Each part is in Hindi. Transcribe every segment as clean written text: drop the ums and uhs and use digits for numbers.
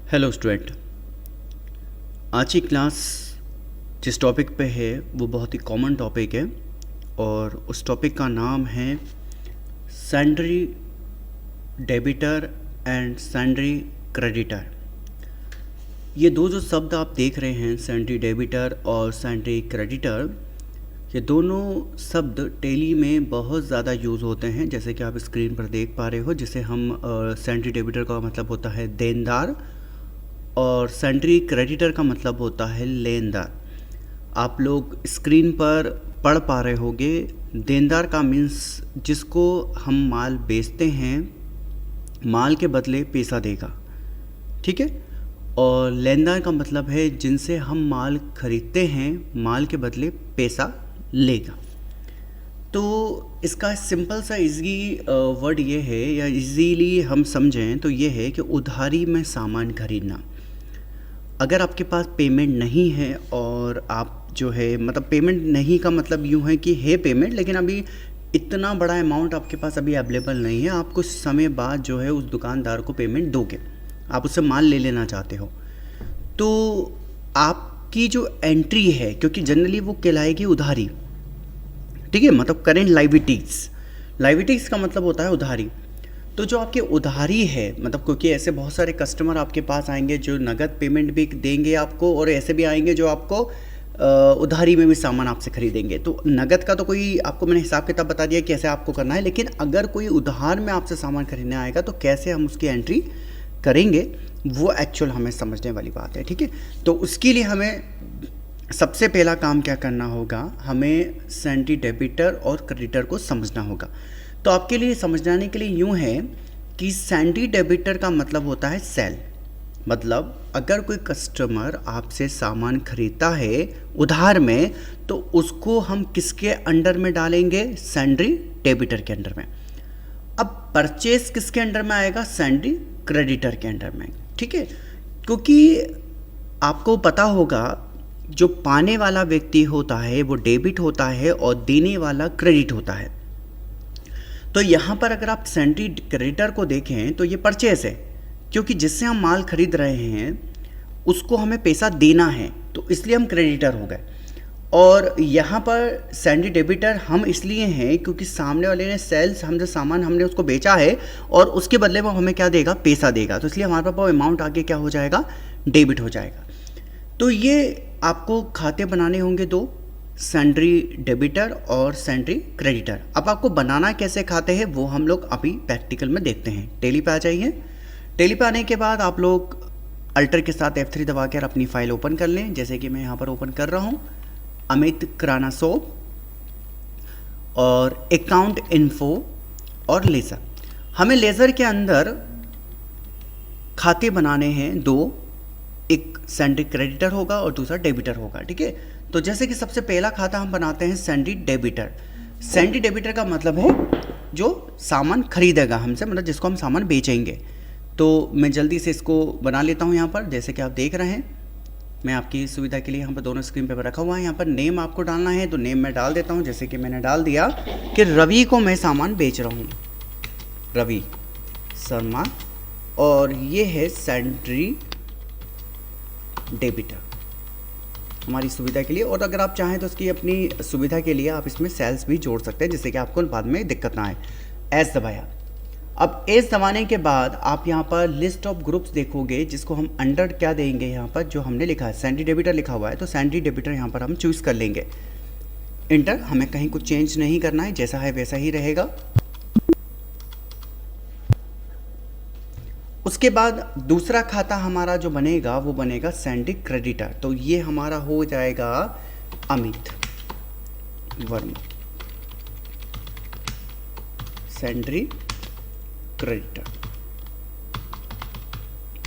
Hello student. आज की क्लास जिस टॉपिक पे है वो बहुत ही कॉमन टॉपिक है और उस टॉपिक का नाम है सैंड्री डेबिटर एंड सैंड्री क्रेडिटर। ये दो जो शब्द आप देख रहे हैं, सैंड्री डेबिटर और सैंड्री क्रेडिटर, ये दोनों शब्द टेली में बहुत ज़्यादा यूज़ होते हैं, जैसे कि आप स्क्रीन पर देख पा रहे हो। जिसे हम सैंड्री डेबिटर का मतलब होता है देनदार और सैंड्री क्रेडिटर का मतलब होता है लेनदार। आप लोग स्क्रीन पर पढ़ पा रहे होंगे, देनदार का मीन्स जिसको हम माल बेचते हैं, माल के बदले पैसा देगा, ठीक है। और लेनदार का मतलब है जिनसे हम माल खरीदते हैं, माल के बदले पैसा लेगा। तो इसका सिंपल सा इजी वर्ड ये है, या इजीली हम समझें तो ये है कि उधारी में सामान खरीदना। अगर आपके पास पेमेंट नहीं है और आप जो है, मतलब पेमेंट नहीं का मतलब यूँ है कि है पेमेंट, लेकिन अभी इतना बड़ा अमाउंट आपके पास अभी अवेलेबल नहीं है, आप कुछ समय बाद जो है उस दुकानदार को पेमेंट दोगे, आप उससे माल ले लेना चाहते हो, तो आपकी जो एंट्री है, क्योंकि जनरली वो कहलाएगी उधारी, ठीक है, मतलब करेंट लाइबिलिटीज़ का मतलब होता है उधारी। तो जो आपकी उधारी है, मतलब क्योंकि ऐसे बहुत सारे कस्टमर आपके पास आएंगे जो नगद पेमेंट भी देंगे आपको, और ऐसे भी आएंगे जो आपको उधारी में भी सामान आपसे खरीदेंगे। तो नगद का तो कोई आपको मैंने हिसाब किताब बता दिया कैसे आपको करना है, लेकिन अगर कोई उधार में आपसे सामान खरीदने आएगा तो कैसे हम उसकी एंट्री करेंगे, वो एक्चुअल हमें समझने वाली बात है, ठीक है। तो उसके लिए हमें सबसे पहला काम क्या करना होगा, हमें सैंड्री डेबिटर और क्रेडिटर को समझना होगा। तो आपके लिए समझाने के लिए यूँ है कि सैंड्री डेबिटर का मतलब होता है सेल, मतलब अगर कोई कस्टमर आपसे सामान खरीदता है उधार में, तो उसको हम किसके अंडर में डालेंगे, सैंड्री डेबिटर के अंडर में। अब परचेस किसके अंडर में आएगा, सैंड्री क्रेडिटर के अंडर में, ठीक है। क्योंकि आपको पता होगा जो पाने वाला व्यक्ति होता है वो डेबिट होता है और देने वाला क्रेडिट होता है। तो यहाँ पर अगर आप सैंड्री क्रेडिटर को देखें तो ये परचेस है, क्योंकि जिससे हम माल खरीद रहे हैं उसको हमें पैसा देना है, तो इसलिए हम क्रेडिटर हो गए। और यहाँ पर सैंड्री डेबिटर हम इसलिए हैं क्योंकि सामने वाले ने सेल्स, हम जो सामान हमने उसको बेचा है और उसके बदले में हमें क्या देगा, पैसा देगा, तो इसलिए हमारे पास वो अमाउंट आगे क्या हो जाएगा, डेबिट हो जाएगा। तो ये आपको खाते बनाने होंगे दो, सैंड्री डेबिटर और सैंड्री क्रेडिटर। अब आपको बनाना कैसे खाते हैं वो हम लोग अभी प्रैक्टिकल में देखते हैं। टेली पे आ जाइए। टेली पे आने के बाद आप लोग अल्टर के साथ F3 दबा कर अपनी फ़ाइल ओपन कर लें, जैसे कि मैं यहाँ पर ओपन कर रहा हूँ, अमित किराना शॉप और अकाउंट इन्फो और लेज़र। हमें लेज़र के अंदर खाते बनाने हैं दो, एक सैंड्री क्रेडिटर होगा और दूसरा डेबिटर होगा, ठीक है। तो जैसे कि सबसे पहला खाता हम बनाते हैं सैंड्री डेबिटर। सैंड्री डेबिटर का मतलब है जो सामान खरीदेगा हमसे, मतलब जिसको हम सामान बेचेंगे। तो मैं जल्दी से इसको बना लेता हूँ यहाँ पर, जैसे कि आप देख रहे हैं। मैं आपकी सुविधा के लिए यहाँ पर दोनों स्क्रीन पर रखा हुआ है। यहाँ पर नेम आपको डालना है, तो नेम मैं डाल देता हूँ, जैसे कि मैंने डाल दिया कि रवि को मैं सामान बेच रहा हूँ, रवि शर्मा, और ये है सैंड्री डेबिटर हमारी सुविधा के लिए। और अगर आप चाहें तो इसकी अपनी सुविधा के लिए आप इसमें सेल्स भी जोड़ सकते हैं, जिससे कि आपको बाद में दिक्कत ना आए। एस दबाया। अब एस दबाने के बाद आप यहाँ पर लिस्ट ऑफ ग्रुप्स देखोगे, जिसको हम अंडर क्या देंगे, यहाँ पर जो हमने लिखा है सैंड्री डेबिटर लिखा हुआ है, तो सैंड्री डेबिटर यहाँ पर हम चूज़ कर लेंगे। इंटर, हमें कहीं कुछ चेंज नहीं करना है, जैसा है वैसा ही रहेगा। उसके बाद दूसरा खाता हमारा जो बनेगा वो बनेगा सैंड्री क्रेडिटर। तो ये हमारा हो जाएगा अमित वर्मा, सैंड्री क्रेडिटर,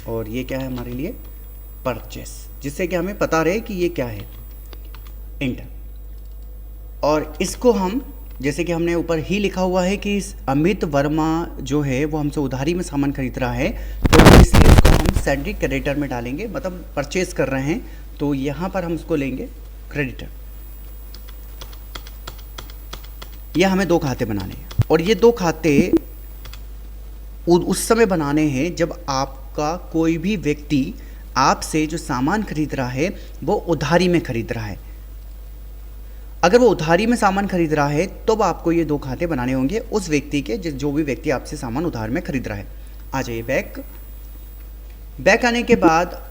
और ये क्या है हमारे लिए, परचेस, जिससे कि हमें पता रहे कि ये क्या है। इंटर। और इसको हम, जैसे कि हमने ऊपर ही लिखा हुआ है कि अमित वर्मा जो है वो हमसे उधारी में सामान खरीद रहा है, तो इसलिए इसको हम सैंड्री क्रेडिटर में डालेंगे, मतलब परचेज कर रहे हैं, तो यहाँ पर हम इसको लेंगे क्रेडिटर। यह हमें दो खाते बनाने हैं, और ये दो खाते उस समय बनाने हैं जब आप आपका कोई भी व्यक्ति आपसे जो सामान खरीद रहा है वो उधारी में खरीद रहा है। अगर वो उधारी में सामान खरीद रहा है तो आपको ये 2 खाते बनाने होंगे उस व्यक्ति के जो भी व्यक्ति आपसे सामान उधार में खरीद रहा है। आ जाइए बैक आने के बाद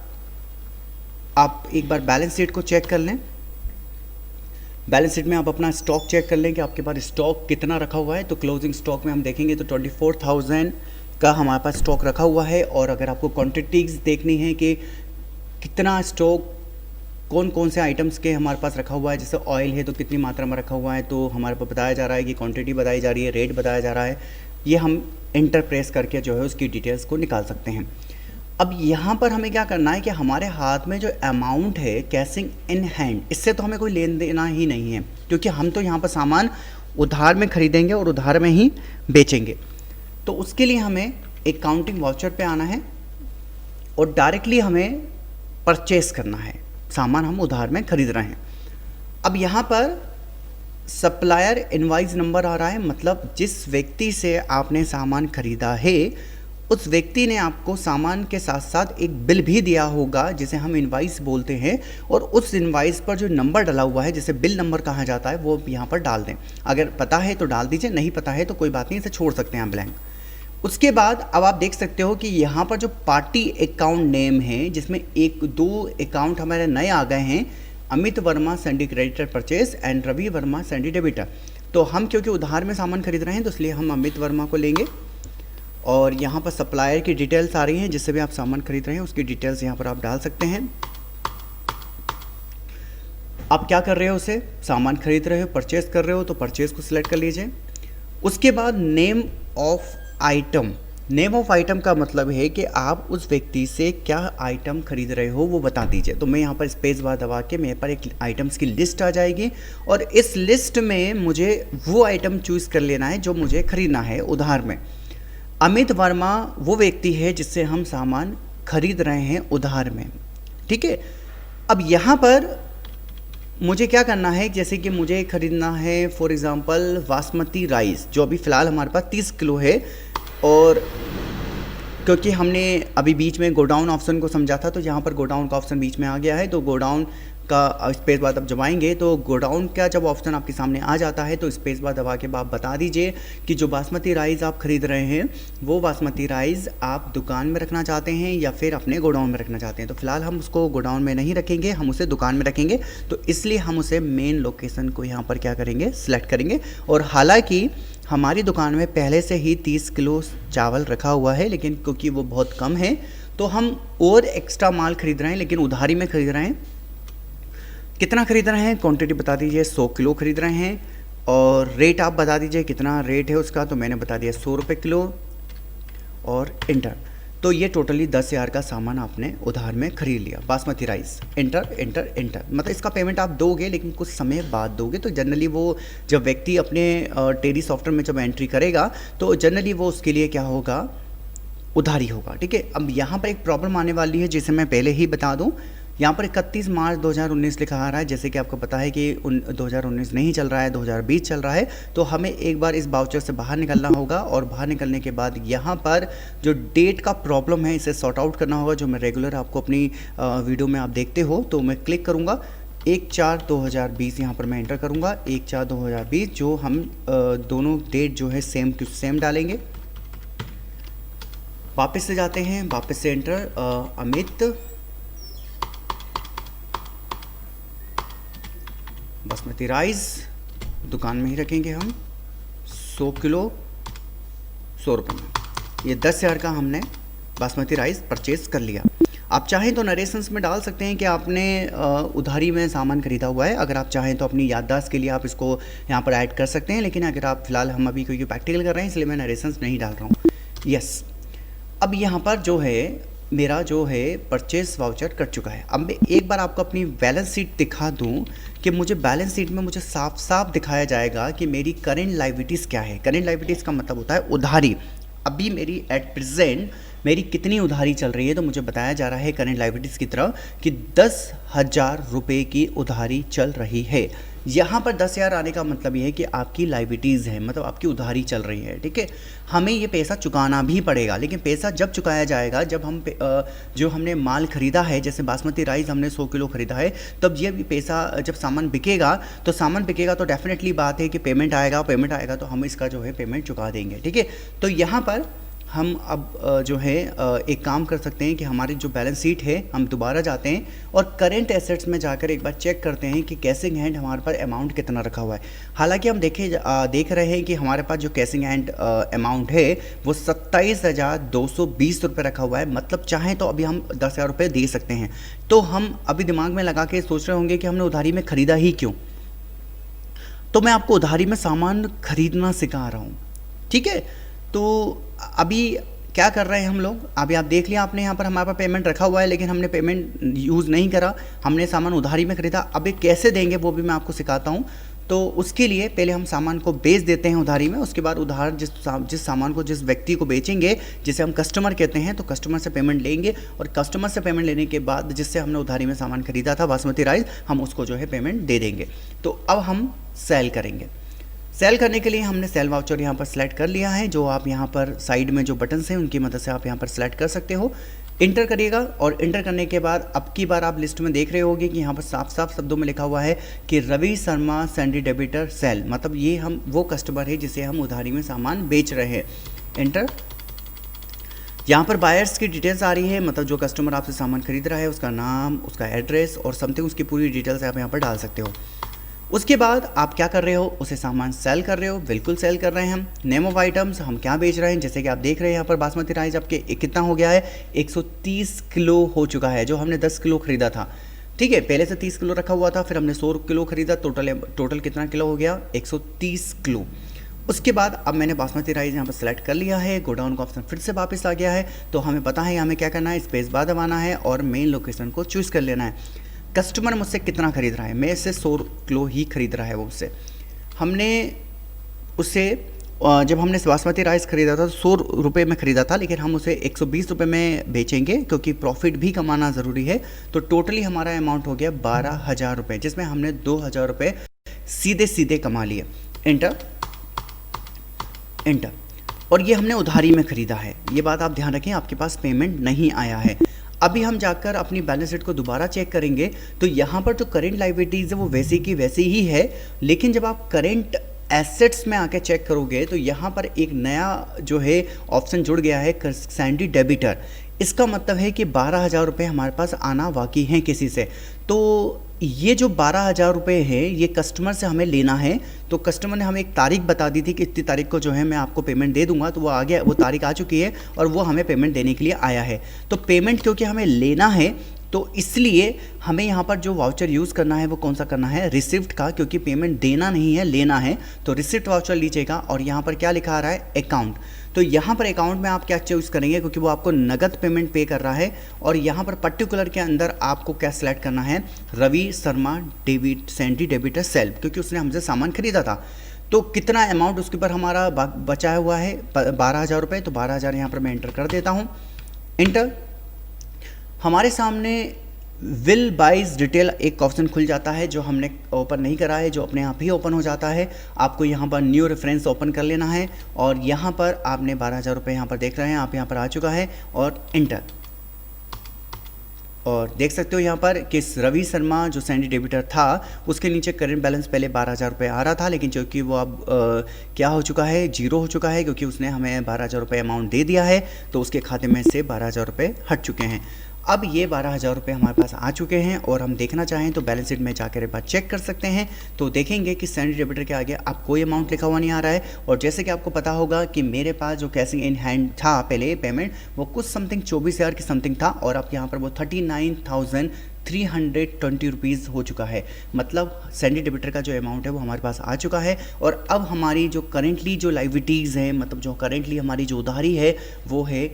आप एक बार बैलेंस शीट को चेक कर लें। बैलेंस शीट में आप अपना स्टॉक चेक कर लें कि आपके पास स्टॉक कितना रखा हुआ है। तो क्लोजिंग स्टॉक में हम देखेंगे तो 24,000 का हमारे पास स्टॉक रखा हुआ है। और अगर आपको क्वांटिटीज़ देखनी है कि कितना स्टॉक कौन कौन से आइटम्स के हमारे पास रखा हुआ है, जैसे ऑयल है तो कितनी मात्रा में रखा हुआ है, तो हमारे पास बताया जा रहा है कि क्वांटिटी बताई जा रही है, रेट बताया जा रहा है। ये हम एंटर प्रेस करके जो है उसकी डिटेल्स को निकाल सकते हैं। अब यहाँ पर हमें क्या करना है कि हमारे हाथ में जो अमाउंट है कैशिंग इन हैंड, इससे तो हमें कोई लेन देना ही नहीं है, क्योंकि हम तो यहाँ पर सामान उधार में खरीदेंगे और उधार में ही बेचेंगे। तो उसके लिए हमें एक काउंटिंग वाउचर पे आना है और डायरेक्टली हमें परचेस करना है, सामान हम उधार में खरीद रहे हैं। अब यहाँ पर सप्लायर इनवॉइस नंबर आ रहा है, मतलब जिस व्यक्ति से आपने सामान खरीदा है उस व्यक्ति ने आपको सामान के साथ साथ एक बिल भी दिया होगा जिसे हम इनवॉइस बोलते हैं। और उस इनवॉइस पर जो नंबर डला हुआ है जिसे बिल नंबर कहा जाता है वो यहाँ पर डाल दें। अगर पता है तो डाल दीजिए, नहीं पता है तो कोई बात नहीं, इसे छोड़ सकते हैं ब्लैंक। उसके बाद अब आप देख सकते हो कि यहाँ पर जो पार्टी अकाउंट नेम है जिसमें 1-2 अकाउंट हमारे नए आ गए हैं, Amit Verma sundry creditor purchase and Ravi Verma sundry debtor. तो हम क्योंकि उधार में सामान खरीद रहे हैं तो इसलिए हम अमित वर्मा को लेंगे। और यहाँ पर सप्लायर की डिटेल्स आ रही हैं, जिससे भी आप सामान खरीद रहे हैं उसकी डिटेल्स यहाँ पर आप डाल सकते हैं। आप क्या कर रहे हो, उसे सामान खरीद रहे हो, परचेज कर रहे हो, तो परचेज को सिलेक्ट कर लीजिए। उसके बाद name of item. Name of item का मतलब है कि आप उस व्यक्ति से क्या आइटम खरीद रहे हो वो बता दीजिए। तो मैं यहाँ पर स्पेस बार दबा के मेरे पर एक आइटम्स की लिस्ट आ जाएगी और इस लिस्ट में मुझे वो आइटम चूज़ कर लेना है जो मुझे खरीदना है उधार में। अमित वर्मा वो व्यक्ति है जिससे हम सामान खरीद रहे हैं उधार में, ठीक है। अब यहाँ पर मुझे क्या करना है, जैसे कि मुझे खरीदना है फॉर एग्ज़ाम्पल बासमती राइस, जो अभी फ़िलहाल हमारे पास 30 किलो है। और क्योंकि हमने अभी बीच में गोडाउन ऑप्शन को समझा था तो यहाँ पर गोडाउन का ऑप्शन बीच में आ गया है, तो गोडाउन का स्पेस बार आप दबाएंगे तो गोडाउन का जब ऑप्शन आपके सामने आ जाता है तो स्पेस बार दबा के आप बता दीजिए कि जो बासमती राइस आप खरीद रहे हैं वो बासमती राइस आप दुकान में रखना चाहते हैं या फिर अपने गोडाउन में रखना चाहते हैं। तो फिलहाल हम उसको गोडाउन में नहीं रखेंगे, हम उसे दुकान में रखेंगे, तो इसलिए हम उसे मेन लोकेशन को यहाँ पर क्या करेंगे, सिलेक्ट करेंगे। और हालांकि हमारी दुकान में पहले से ही 30 किलो चावल रखा हुआ है, लेकिन क्योंकि वो बहुत कम है तो हम और एक्स्ट्रा माल खरीद रहे हैं, लेकिन उधारी में खरीद रहे हैं। कितना खरीद रहे हैं, क्वांटिटी बता दीजिए, 100 किलो खरीद रहे हैं। और रेट आप बता दीजिए कितना रेट है उसका, तो मैंने बता दिया 100 रुपये किलो और इंटर। तो ये टोटली 10,000 का सामान आपने उधार में खरीद लिया basmati rice. Inter inter inter, मतलब इसका पेमेंट आप दोगे लेकिन कुछ समय बाद दोगे। तो जनरली वो जब व्यक्ति अपने टेली सॉफ्टवेयर में जब एंट्री करेगा तो जनरली वो उसके लिए क्या होगा, उधारी होगा, ठीक है। अब यहाँ पर एक प्रॉब्लम आने वाली है जिसे मैं पहले ही बता दूँ। यहाँ पर 31 मार्च 2019 लिखा आ रहा है, जैसे कि आपको पता है कि 2019 नहीं चल रहा है, 2020 चल रहा है। तो हमें एक बार इस बाउचर से बाहर निकलना होगा और बाहर निकलने के बाद यहाँ पर जो डेट का प्रॉब्लम है इसे सॉर्ट आउट करना होगा, जो मैं रेगुलर आपको अपनी वीडियो में आप देखते हो। तो मैं क्लिक करूँगा 1/4/2020, यहाँ पर मैं एंटर करूँगा 1/4/2020, जो हम दोनों डेट जो है सेम टू सेम डालेंगे। वापस से जाते हैं, वापस से एंटर अमित बासमती राइस दुकान में ही रखेंगे हम, 100 किलो 100 रुपये में। ये 10,000 का हमने बासमती राइस परचेज कर लिया। आप चाहें तो नरेशंस में डाल सकते हैं कि आपने उधारी में सामान खरीदा हुआ है। अगर आप चाहें तो अपनी याददाश्त के लिए आप इसको यहाँ पर ऐड कर सकते हैं, लेकिन अगर आप फिलहाल हम अभी क्योंकि प्रैक्टिकल कर रहे हैं इसलिए मैं नरेशंस नहीं डाल रहा हूँ। यस, अब यहाँ पर जो है मेरा जो है परचेस वाउचर कट चुका है। अब मैं एक बार आपको अपनी बैलेंस शीट दिखा दूं कि मुझे बैलेंस शीट में मुझे साफ साफ दिखाया जाएगा कि मेरी करेंट लायबिलिटीज़ क्या है। करेंट लायबिलिटीज़ का मतलब होता है उधारी। अभी मेरी एट प्रेजेंट मेरी कितनी उधारी चल रही है, तो मुझे बताया जा रहा है करेंट लायबिलिटीज़ की तरफ कि 10,000 रुपये की उधारी चल रही है। यहाँ पर 10,000 आने का मतलब ये है कि आपकी लायबिलिटीज़ है, मतलब आपकी उधारी चल रही है, ठीक है। हमें ये पैसा चुकाना भी पड़ेगा, लेकिन पैसा जब चुकाया जाएगा जब हम जो हमने माल खरीदा है, जैसे बासमती राइस हमने 100 किलो खरीदा है, तब ये भी पैसा जब सामान बिकेगा तो डेफिनेटली बात है कि पेमेंट आएगा तो हम इसका जो है पेमेंट चुका देंगे, ठीक है। तो यहाँ पर हम अब जो है एक काम कर सकते हैं कि हमारी जो बैलेंस शीट है हम दोबारा जाते हैं और करेंट एसेट्स में जाकर एक बार चेक करते हैं कि कैशिंग हैंड हमारे पास अमाउंट कितना रखा हुआ है। हालांकि हम देख रहे हैं कि हमारे पास जो कैशिंग हैंड अमाउंट है वो 27,220 रुपये रखा हुआ है। मतलब चाहें तो अभी हम 10,000 रुपये दे सकते हैं। तो हम अभी दिमाग में लगा के सोच रहे होंगे कि हमने उधारी में ख़रीदा ही क्यों। तो मैं आपको उधारी में सामान खरीदना सिखा रहा हूँ, ठीक है। तो अभी क्या कर रहे हैं हम लोग, अभी आप देख लिया आपने यहाँ पर हमारे पास पेमेंट रखा हुआ है, लेकिन हमने पेमेंट यूज़ नहीं करा, हमने सामान उधारी में खरीदा। अभी कैसे देंगे वो भी मैं आपको सिखाता हूँ। तो उसके लिए पहले हम सामान को बेच देते हैं उधारी में, उसके बाद उधार जिस सामान को जिस व्यक्ति को बेचेंगे, जिसे हम कस्टमर कहते हैं, तो कस्टमर से पेमेंट लेंगे और कस्टमर से पेमेंट लेने के बाद जिससे हमने उधारी में सामान खरीदा था बासमती राइस, हम उसको जो है पेमेंट दे देंगे। तो अब हम सेल करेंगे। सेल करने के लिए हमने सेल वाउचर यहाँ पर सेलेक्ट कर लिया है, जो आप यहाँ पर साइड में जो बटन्स हैं उनकी मदद से आप यहाँ पर सेलेक्ट कर सकते हो। इंटर करिएगा और इंटर करने के बाद अब की बार आप लिस्ट में देख रहे होगे कि यहाँ पर साफ साफ शब्दों में लिखा हुआ है कि Ravi Sharma sundry debtor sale, मतलब ये हम वो कस्टमर है जिसे हम उधारी में सामान बेच रहे हैं। इंटर। यहाँ पर बायर्स की डिटेल्स आ रही है, मतलब जो कस्टमर आपसे सामान खरीद रहा है उसका नाम, उसका एड्रेस और समथिंग, उसकी पूरी डिटेल्स आप यहाँ पर डाल सकते हो। उसके बाद आप क्या कर रहे हो, उसे सामान सेल कर रहे हो, बिल्कुल सेल कर रहे हैं हम। नेम ऑफ आइटम्स हम क्या बेच रहे हैं, जैसे कि आप देख रहे हैं यहाँ पर बासमती राइस आपके कितना हो गया है, 130 किलो हो चुका है, जो हमने 10 किलो खरीदा था, ठीक है। पहले से 30 किलो रखा हुआ था, फिर हमने 100 किलो खरीदा, टोटल कितना किलो हो गया, 130 किलो। उसके बाद अब मैंने बासमती राइस यहाँ पर सेलेक्ट कर लिया है, गोडाउन का ऑप्शन फिर से वापस आ गया है। तो हमें पता है हमें क्या करना है, स्पेस बार दबाना है और मेन लोकेशन को चूज़ कर लेना है। कस्टमर मुझसे कितना खरीद रहा है, मैं इससे 100 किलो ही खरीद रहा है वो उससे। हमने उससे जब हमने बासमती राइस खरीदा था 100 रुपये में खरीदा था, लेकिन हम उसे 120 रुपये में बेचेंगे क्योंकि प्रॉफिट भी कमाना ज़रूरी है। तो टोटली हमारा अमाउंट हो गया 12,000 रुपये, जिसमें हमने 2,000 रुपये सीधे सीधे कमा लिए। इंटर। इंटर। और ये हमने उधारी में ख़रीदा है, ये बात आप ध्यान रखें, आपके पास पेमेंट नहीं आया है। अभी हम जाकर अपनी बैलेंस शीट को दोबारा चेक करेंगे तो यहाँ पर जो करेंट लायबिलिटीज़ है वो वैसी की वैसी ही है, लेकिन जब आप करेंट एसेट्स में आके चेक करोगे तो यहाँ पर एक नया जो है ऑप्शन जुड़ गया है, सैंडी डेबिटर। इसका मतलब है कि 12,000 रुपये हमारे पास आना बाकी हैं किसी से। तो ये जो 12,000 रुपये है ये कस्टमर से हमें लेना है। तो कस्टमर ने हमें एक तारीख बता दी थी कि इतनी तारीख को जो है मैं आपको पेमेंट दे दूंगा, तो वो आ गया, वो तारीख आ चुकी है और वो हमें पेमेंट देने के लिए आया है। तो पेमेंट क्योंकि हमें लेना है तो इसलिए हमें यहाँ पर जो वाउचर यूज़ करना है वो कौन सा करना है, रिसिप्ट का, क्योंकि पेमेंट देना नहीं है लेना है। तो रिसिप्ट वाउचर लीजिएगा और यहाँ पर क्या लिखा आ रहा है, अकाउंट। तो यहाँ पर अकाउंट में आप क्या चूज़ करेंगे, क्योंकि वो आपको नगद पेमेंट पे कर रहा है। और यहाँ पर पर्टिकुलर के अंदर आपको क्या सिलेक्ट करना है, Ravi Sharma sundry debtor sale, क्योंकि उसने हमसे सामान खरीदा था। तो कितना अमाउंट उसके ऊपर हमारा बचा हुआ है, 12,000 रुपये। तो 12,000 यहाँ पर मैं एंटर कर देता हूँ। इंटर। हमारे सामने विल बाइज डिटेल एक ऑप्शन खुल जाता है जो हमने ओपन नहीं करा है, जो अपने आप ही ओपन हो जाता है। आपको यहाँ पर न्यू रेफरेंस ओपन कर लेना है और यहाँ पर आपने 12,000 रुपये यहाँ पर देख रहे हैं, आप यहाँ पर आ चुका है और इंटर। और देख सकते हो यहाँ पर कि रवि शर्मा जो सैंडी डेबिटर था उसके नीचे करंट बैलेंस पहले 12,000 रुपये आ रहा था, लेकिन चूँकि वो अब क्या हो चुका है, जीरो हो चुका है, क्योंकि उसने हमें 12,000 रुपये अमाउंट दे दिया है। तो उसके खाते में से 12,000 रुपये हट चुके हैं। अब ये 12,000 रुपये हमारे पास आ चुके हैं और हम देखना चाहें तो बैलेंस शीट में जाकर एक बार चेक कर सकते हैं। तो देखेंगे कि सैंडी डेबिटर के आगे अब कोई अमाउंट लिखा हुआ नहीं आ रहा है। और जैसे कि आपको पता होगा कि मेरे पास जो कैशिंग इन हैंड था पहले पेमेंट, वो कुछ समथिंग 24,000 की समथिंग था और अब यहाँ पर वो 39,320 रुपीज़ हो चुका है। मतलब सैंडी डेबिटर का जो अमाउंट है वो हमारे पास आ चुका है। और अब हमारी जो करेंटली जो लायबिलिटीज़ है, मतलब जो करेंटली हमारी जो उधारी है वो है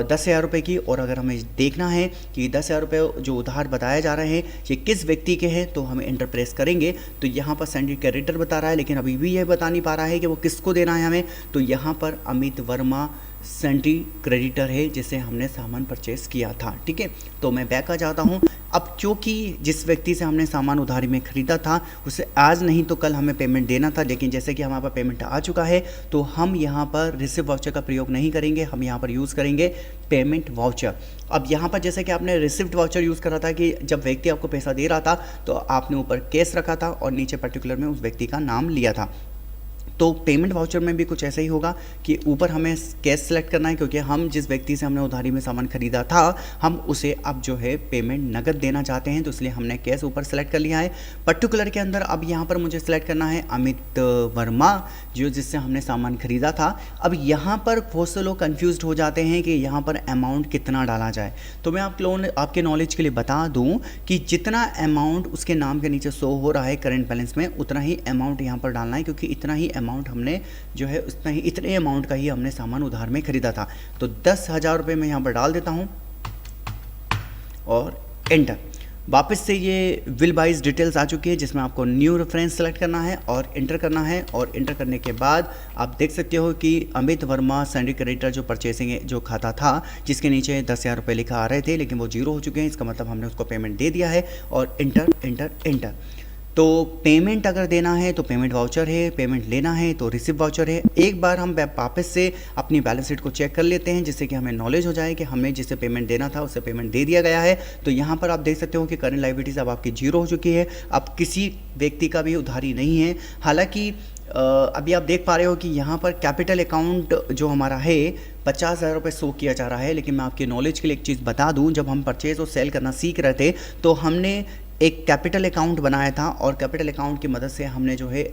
10,000 रुपये की। और अगर हमें देखना है कि 10,000 रुपये जो उधार बताए जा रहे हैं ये किस व्यक्ति के हैं, तो हमें एंटर प्रेस करेंगे तो यहाँ पर सैंडी क्रेडिटर बता रहा है, लेकिन अभी भी यह बता नहीं पा रहा है कि वो किसको देना है हमें। तो यहाँ पर अमित वर्मा सेंट्री क्रेडिटर है जिससे हमने सामान परचेस किया था। ठीक है, तो मैं बैक आ जाता हूँ। अब क्योंकि जिस व्यक्ति से हमने सामान उधारी में ख़रीदा था उसे आज नहीं तो कल हमें पेमेंट देना था, लेकिन जैसे कि हमारे पास पेमेंट आ चुका है तो हम यहाँ पर रिसिप्ट वाउचर का प्रयोग नहीं करेंगे, हम यहाँ पर यूज़ करेंगे पेमेंट वाउचर। अब यहाँ पर जैसे कि आपने रिसिप्ट वाउचर यूज़ करा था कि जब व्यक्ति आपको पैसा दे रहा था तो आपने ऊपर कैश रखा था और नीचे पर्टिकुलर में उस व्यक्ति का नाम लिया था। तो पेमेंट वाउचर में भी कुछ ऐसा ही होगा कि ऊपर हमें कैश सेलेक्ट करना है, क्योंकि हम जिस व्यक्ति से हमने उधारी में सामान खरीदा था हम उसे अब जो है पेमेंट नगद देना चाहते हैं, तो इसलिए हमने कैश ऊपर सेलेक्ट कर लिया है। पर्टिकुलर के अंदर अब यहाँ पर मुझे सेलेक्ट करना है अमित वर्मा, जो जिससे हमने सामान खरीदा था। अब यहाँ पर बहुत से लोग कन्फ्यूज हो जाते हैं कि यहाँ पर अमाउंट कितना डाला जाए, तो मैं आपके नॉलेज के लिए बता दूँ कि जितना अमाउंट उसके नाम के नीचे शो हो रहा है करेंट बैलेंस में उतना ही अमाउंट यहाँ पर डालना है, क्योंकि इतना ही अमाउंट हमने जो है उतना ही इतने अमाउंट का ही हमने सामान उधार में खरीदा था। तो 10,000 रुपये मैं यहाँ पर डाल देता हूँ और एंटर। वापस से ये विल बाइज डिटेल्स आ चुकी है जिसमें आपको न्यू रेफरेंस सेलेक्ट करना है और इंटर करना है। और इंटर करने के बाद आप देख सकते हो कि अमित वर्मा सेंट्री क्रेडिटर जो परचेसिंग जो खाता था जिसके नीचे 10,000 रुपये लिखा आ रहे थे, लेकिन वो जीरो हो चुके हैं, इसका मतलब हमने उसको पेमेंट दे दिया है। और इंटर इंटर इंटर। तो पेमेंट अगर देना है तो पेमेंट वाउचर है, पेमेंट लेना है तो रिसिप्ट वाउचर है। एक बार हम वापस से अपनी बैलेंस शीट को चेक कर लेते हैं जिससे कि हमें नॉलेज हो जाए कि हमें जिसे पेमेंट देना था उसे पेमेंट दे दिया गया है। तो यहाँ पर आप देख सकते हो कि करंट लायबिलिटीज अब आपकी जीरो हो चुकी है, अब किसी व्यक्ति का भी उधारी नहीं है। हालांकि अभी आप देख पा रहे हो कि यहाँ पर कैपिटल अकाउंट जो हमारा है 50,000 रुपये शो किया जा रहा है, लेकिन मैं आपके नॉलेज के लिए एक चीज़ बता दूँ, जब हम परचेज और सेल करना सीख रहे थे तो हमने एक कैपिटल अकाउंट बनाया था और कैपिटल अकाउंट की मदद से हमने जो है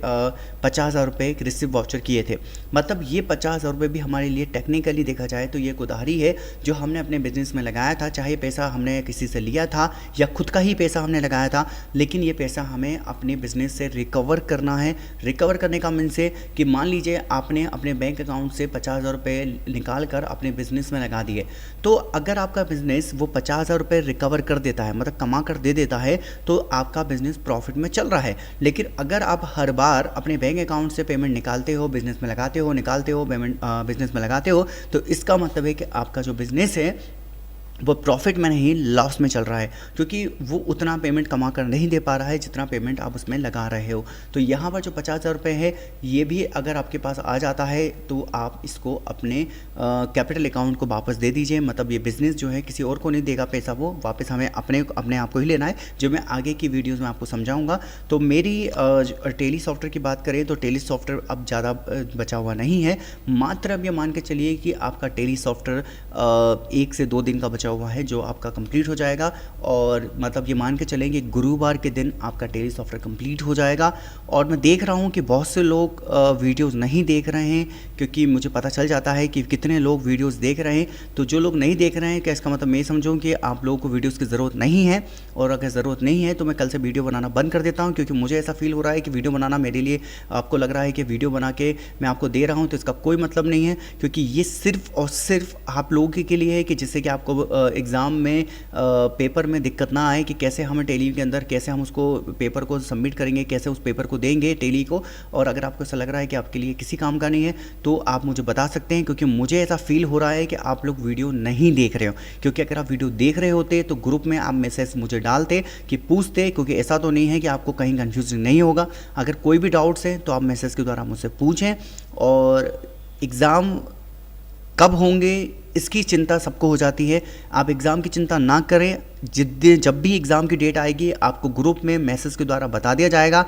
50,000 रुपये एक रिसिप्ट वाउचर किए थे। मतलब ये 50,000 रुपये भी हमारे लिए टेक्निकली देखा जाए तो ये एक उधारी है जो हमने अपने बिजनेस में लगाया था, चाहे पैसा हमने किसी से लिया था या खुद का ही पैसा हमने लगाया था, लेकिन ये पैसा हमें अपने बिजनेस से रिकवर करना है। रिकवर करने का मीन से कि मान लीजिए आपने अपने बैंक अकाउंट से 50,000 रुपये निकाल कर अपने बिजनेस में लगा दिए, तो अगर आपका बिजनेस वो 50,000 रुपये रिकवर कर देता है, मतलब कमा कर दे देता है, तो आपका बिजनेस प्रॉफिट में चल रहा है। लेकिन अगर आप हर बार अपने बैंक अकाउंट से पेमेंट निकालते हो, बिजनेस में लगाते हो, निकालते हो, पेमेंट बिजनेस में लगाते हो, तो इसका मतलब है कि आपका जो बिजनेस है वो प्रॉफिट में नहीं लॉस में चल रहा है, क्योंकि वो उतना पेमेंट कमा कर नहीं दे पा रहा है जितना पेमेंट आप उसमें लगा रहे हो। तो यहाँ पर जो 50,000 रुपये है ये भी अगर आपके पास आ जाता है तो आप इसको अपने कैपिटल अकाउंट को वापस दे दीजिए। मतलब ये बिज़नेस जो है किसी और को नहीं देगा पैसा, वो वापस हमें अपने आप को ही लेना है, जो मैं आगे की वीडियोज़ में आपको समझाऊँगा। तो मेरी टेली सॉफ्टवेयर की बात करें तो टेली सॉफ्टवेयर अब ज़्यादा बचा हुआ नहीं है, मात्र अब ये मान के चलिए कि आपका टेली सॉफ्टवेयर 1 से 2 दिन का बचा हुआ है जो आपका कंप्लीट हो जाएगा। और मतलब ये मान के चलेंगे गुरुवार के दिन आपका टेली सॉफ्टवेयर कंप्लीट हो जाएगा। और मैं देख रहा हूँ कि बहुत से लोग वीडियोस नहीं देख रहे हैं, क्योंकि मुझे पता चल जाता है कि कितने लोग वीडियोस देख रहे हैं। तो जो लोग नहीं देख रहे हैं क्या इसका मतलब मैं समझूँ कि आप लोगों को वीडियोज़ की ज़रूरत नहीं है, और अगर ज़रूरत नहीं है तो मैं कल से वीडियो बनाना बंद कर देता हूँ, क्योंकि मुझे ऐसा फील हो रहा है कि वीडियो बनाना मेरे लिए, आपको लग रहा है कि वीडियो बना के मैं आपको दे रहा हूँ, तो इसका कोई मतलब नहीं है, क्योंकि ये सिर्फ और सिर्फ आप लोगों के लिए है कि जिससे कि आपको एग्ज़ाम में पेपर में दिक्कत ना आए कि कैसे हमें टेली के अंदर कैसे हम उसको पेपर को सबमिट करेंगे, कैसे उस पेपर को देंगे टेली को। और अगर आपको ऐसा लग रहा है कि आपके लिए किसी काम का नहीं है तो आप मुझे बता सकते हैं, क्योंकि मुझे ऐसा फील हो रहा है कि आप लोग वीडियो नहीं देख रहे हो। क्योंकि अगर आप वीडियो देख रहे होते तो ग्रुप में आप मैसेज मुझे डालते कि पूछते, क्योंकि ऐसा तो नहीं है कि आपको कहीं कन्फ्यूजन नहीं होगा। अगर कोई भी डाउट्स हैं तो आप मैसेज के द्वारा मुझसे पूछें। और एग्ज़ाम कब होंगे इसकी चिंता सबको हो जाती है, आप एग्ज़ाम की चिंता ना करें। जब भी एग्ज़ाम की डेट आएगी आपको ग्रुप में मैसेज के द्वारा बता दिया जाएगा।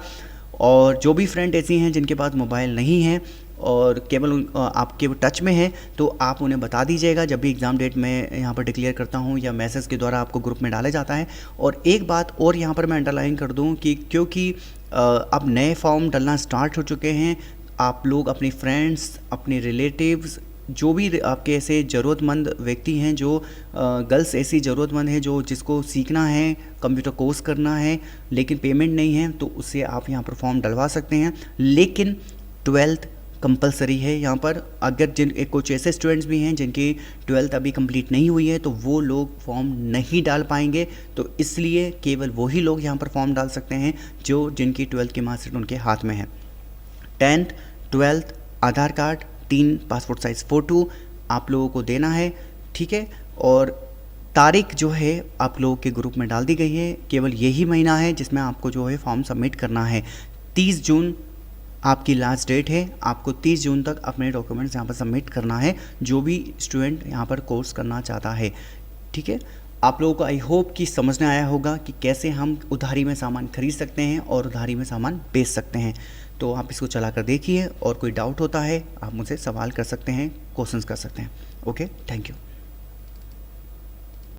और जो भी फ्रेंड ऐसी हैं जिनके पास मोबाइल नहीं है और केवल आपके टच में है, तो आप उन्हें बता दीजिएगा जब भी एग्ज़ाम डेट मैं यहाँ पर डिक्लेयर करता हूँ या मैसेज के द्वारा आपको ग्रुप में डाला जाता है। और एक बात और यहाँ पर मैं अंडरलाइन कर दूँ कि क्योंकि अब नए फॉर्म डलना स्टार्ट हो चुके हैं, आप लोग अपनी फ्रेंड्स, अपने रिलेटिव्स, जो भी आपके ऐसे ज़रूरतमंद व्यक्ति हैं, जो गर्ल्स ऐसी ज़रूरतमंद हैं जो जिसको सीखना है, कंप्यूटर कोर्स करना है लेकिन पेमेंट नहीं है, तो उससे आप यहाँ पर फॉर्म डलवा सकते हैं। लेकिन 12th कंपलसरी है यहाँ पर। अगर कुछ ऐसे स्टूडेंट्स भी हैं जिनकी 12th अभी कंप्लीट नहीं हुई है तो वो लोग फॉर्म नहीं डाल पाएंगे, तो इसलिए केवल वही लोग यहाँ पर फॉर्म डाल सकते हैं जिनकी 12th की मार्कशीट उनके हाथ में है। 10th 12th आधार कार्ड, 3 पासपोर्ट साइज़ फ़ोटो, आप लोगों को देना है, ठीक है। और तारीख जो है आप लोगों के ग्रुप में डाल दी गई है, केवल यही महीना है जिसमें आपको जो है फॉर्म सबमिट करना है। 30 जून आपकी लास्ट डेट है, आपको 30 जून तक अपने डॉक्यूमेंट्स यहाँ पर सबमिट करना है, जो भी स्टूडेंट यहाँ पर कोर्स करना चाहता है, ठीक है। आप लोगों को आई होप कि समझ में आया होगा कि कैसे हम उधारी में सामान खरीद सकते हैं और उधारी में सामान बेच सकते हैं। तो आप इसको चला कर देखिए, और कोई डाउट होता है आप मुझसे सवाल कर सकते हैं, क्वेश्चंस कर सकते हैं। Okay, thank you.